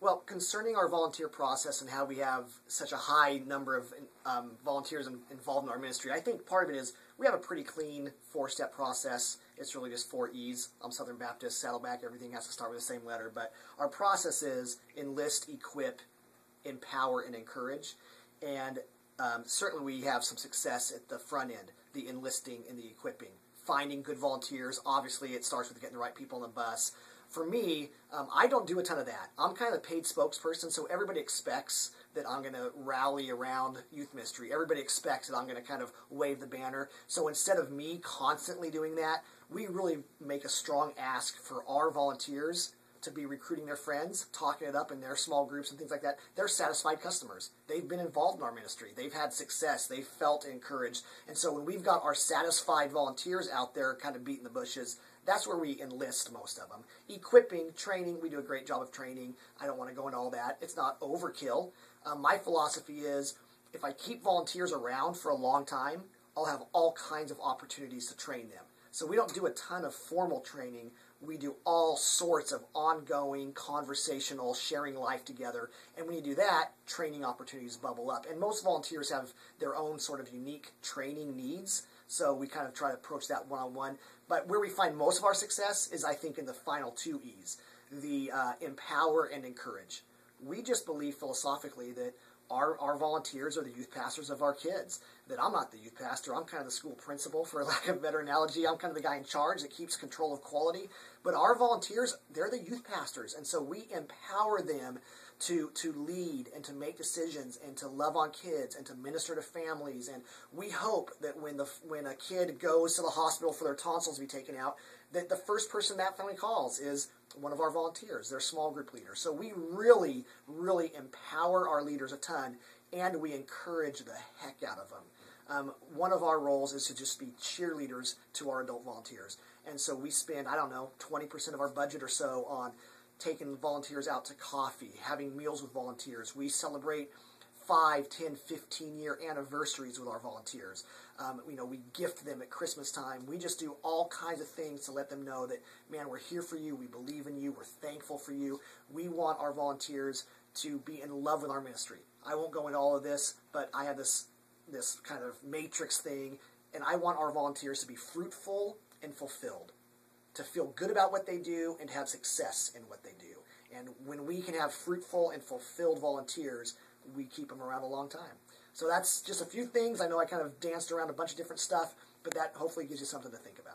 Well, concerning our volunteer process and how we have such a high number of volunteers involved in our ministry, I think part of it is we have a pretty clean four-step process. It's really just 4 E's. I'm Southern Baptist, Saddleback, everything has to start with the same letter. But our process is enlist, equip, empower, and encourage. And certainly we have some success at the front end, the enlisting and the equipping. Finding good volunteers, obviously it starts with getting the right people on the bus. For me, I don't do a ton of that. I'm kind of the paid spokesperson, so everybody expects that I'm going to rally around youth ministry. Everybody expects that I'm going to kind of wave the banner. So instead of me constantly doing that, we really make a strong ask for our volunteers to be recruiting their friends, talking it up in their small groups and things like that. They're satisfied customers. They've been involved in our ministry. They've had success. They've felt encouraged. And so when we've got our satisfied volunteers out there kind of beating the bushes, that's where we enlist most of them. Equipping, training, we do a great job of training. I don't want to go into all that. It's not overkill. My philosophy is if I keep volunteers around for a long time, I'll have all kinds of opportunities to train them. So we don't do a ton of formal training. We do all sorts of ongoing, conversational, sharing life together. And when you do that, training opportunities bubble up. And most volunteers have their own sort of unique training needs. So we kind of try to approach that one-on-one. But where we find most of our success is, I think, in the final 2 E's, the empower and encourage. We just believe philosophically that our volunteers are the youth pastors of our kids. That I'm not the youth pastor. I'm kind of the school principal, for lack of a better analogy. I'm kind of the guy in charge that keeps control of quality. But our volunteers, they're the youth pastors. And so we empower them to lead and to make decisions and to love on kids and to minister to families. And we hope that when a kid goes to the hospital for their tonsils to be taken out, that the first person that family calls is one of our volunteers, their small group leader. So we really, really empower our leaders a ton, and we encourage the heck out of them. One of our roles is to just be cheerleaders to our adult volunteers. And so we spend, 20% of our budget or so on taking volunteers out to coffee, having meals with volunteers. We celebrate 5, 10, 15-year anniversaries with our volunteers. We gift them at Christmas time. We just do all kinds of things to let them know that, man, we're here for you. We believe in you. We're thankful for you. We want our volunteers to be in love with our ministry. I won't go into all of this, but I have this kind of matrix thing, and I want our volunteers to be fruitful and fulfilled, to feel good about what they do and have success in what they do. And when we can have fruitful and fulfilled volunteers, we keep them around a long time. So that's just a few things. I know I kind of danced around a bunch of different stuff, but that hopefully gives you something to think about.